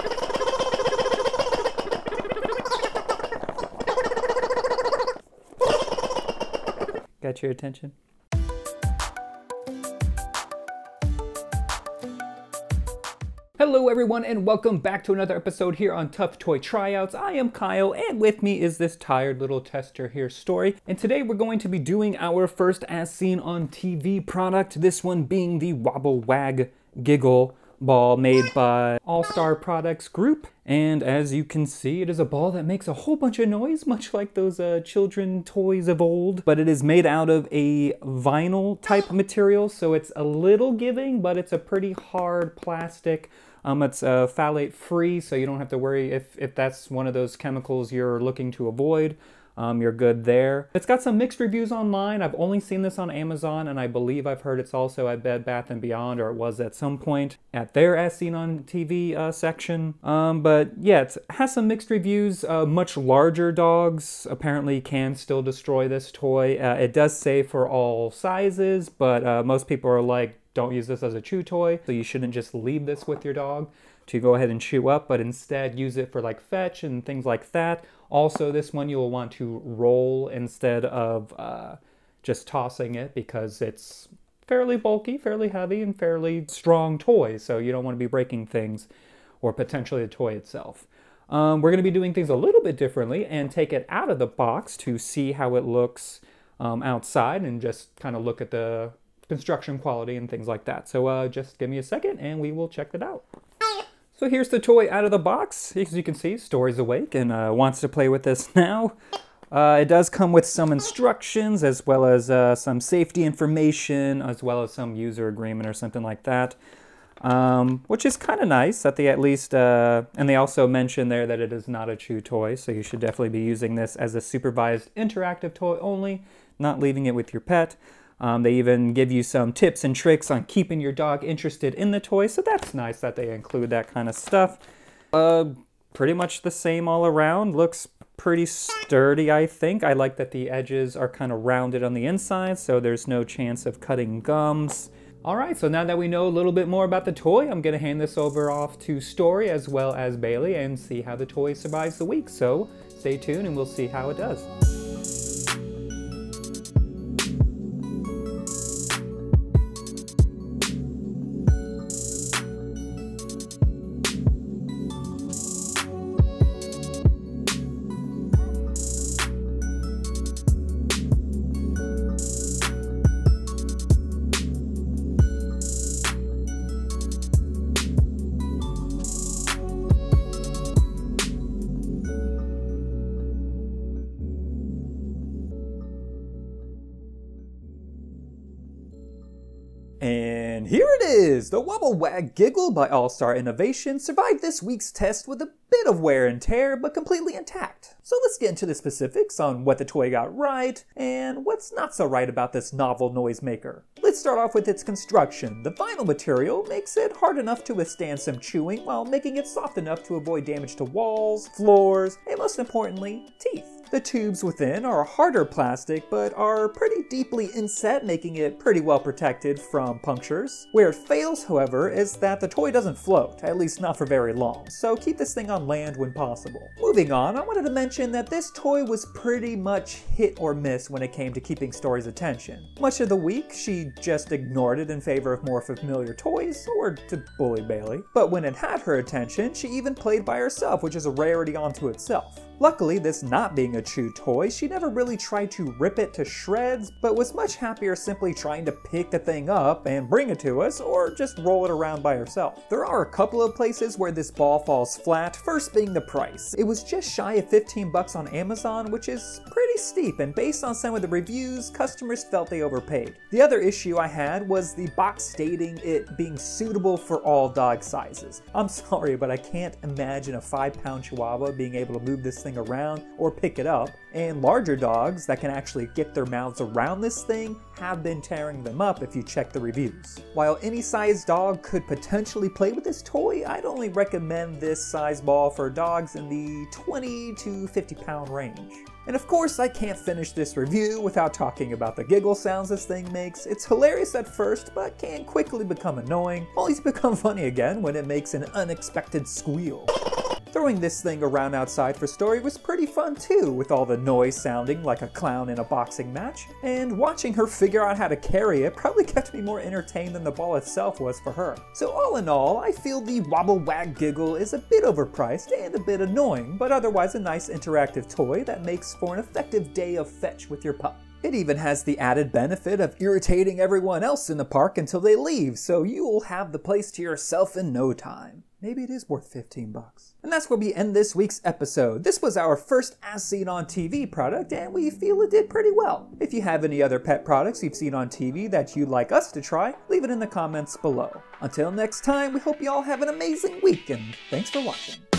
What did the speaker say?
Got your attention? Hello everyone and welcome back to another episode here on Tough Toy Tryouts. I am Kyle and with me is this tired little tester here, Story. And today we're going to be doing our first as seen on TV product, this one being the Wobble Wag Giggle ball made by All Star Products Group. And as you can see, it is a ball that makes a whole bunch of noise, much like those children toys of old. But it is made out of a vinyl type material, so it's a little giving, but it's a pretty hard plastic. It's phthalate free, so you don't have to worry if that's one of those chemicals you're looking to avoid. You're good there. It's got some mixed reviews online. I've only seen this on Amazon, and I believe I've heard it's also at Bed Bath & Beyond, or it was at some point at their As Seen on TV section. But yeah, it has some mixed reviews. Much larger dogs apparently can still destroy this toy. It does say for all sizes, but most people are like, don't use this as a chew toy, so you shouldn't just leave this with your dog to go ahead and chew up, but instead use it for like fetch and things like that. Also, this one you will want to roll instead of just tossing it because it's fairly bulky, fairly heavy, and fairly strong toy, so you don't want to be breaking things or potentially the toy itself. We're going to be doing things a little bit differently and take it out of the box to see how it looks outside and just kind of look at the construction quality and things like that. So just give me a second and we will check it out. So here's the toy out of the box. As you can see, Story's awake and wants to play with this now. It does come with some instructions as well as some safety information as well as some user agreement or something like that. Which is kind of nice that they at least, and they also mention there that it is not a chew toy, so you should definitely be using this as a supervised interactive toy only, not leaving it with your pet. They even give you some tips and tricks on keeping your dog interested in the toy, so that's nice that they include that kind of stuff. Pretty much the same all around. Looks pretty sturdy, I think. I like that the edges are kind of rounded on the inside, so there's no chance of cutting gums. Alright, so now that we know a little bit more about the toy, I'm going to hand this over off to Story as well as Bailey and see how the toy survives the week. So stay tuned and we'll see how it does. And here it is! The Wobble Wag Giggle by All Star Innovation survived this week's test with a bit of wear and tear, but completely intact. So let's get into the specifics on what the toy got right, and what's not so right about this novel noisemaker. Let's start off with its construction. The vinyl material makes it hard enough to withstand some chewing, while making it soft enough to avoid damage to walls, floors, and most importantly, teeth. The tubes within are harder plastic, but are pretty deeply inset, making it pretty well protected from punctures. Where it fails, however, is that the toy doesn't float, at least not for very long, so keep this thing on land when possible. Moving on, I wanted to mention that this toy was pretty much hit or miss when it came to keeping Story's attention. Much of the week, she just ignored it in favor of more familiar toys, or to bully Bailey. But when it had her attention, she even played by herself, which is a rarity unto itself. Luckily, this not being a chew toy, she never really tried to rip it to shreds, but was much happier simply trying to pick the thing up and bring it to us, or just roll it around by herself. There are a couple of places where this ball falls flat, first being the price. It was just shy of 15 bucks on Amazon, which is pretty steep, and based on some of the reviews, customers felt they overpaid. The other issue I had was the box stating it being suitable for all dog sizes. I'm sorry, but I can't imagine a 5-pound Chihuahua being able to move this thing around or pick it it up, and larger dogs that can actually get their mouths around this thing have been tearing them up if you check the reviews. While any size dog could potentially play with this toy, I'd only recommend this size ball for dogs in the 20 to 50 pound range. And of course, I can't finish this review without talking about the giggle sounds this thing makes. It's hilarious at first, but can quickly become annoying, only to become funny again when it makes an unexpected squeal. Throwing this thing around outside for story was pretty fun too, with all the noise sounding like a clown in a boxing match, and watching her figure out how to carry it probably kept me more entertained than the ball itself was for her. So all in all, I feel the Wobble Wag Giggle is a bit overpriced and a bit annoying, but otherwise a nice interactive toy that makes for an effective day of fetch with your pup. It even has the added benefit of irritating everyone else in the park until they leave, so you'll have the place to yourself in no time. Maybe it is worth 15 bucks. And that's where we end this week's episode. This was our first As Seen on TV product, and we feel it did pretty well. If you have any other pet products you've seen on TV that you'd like us to try, leave it in the comments below. Until next time, we hope you all have an amazing week, and thanks for watching.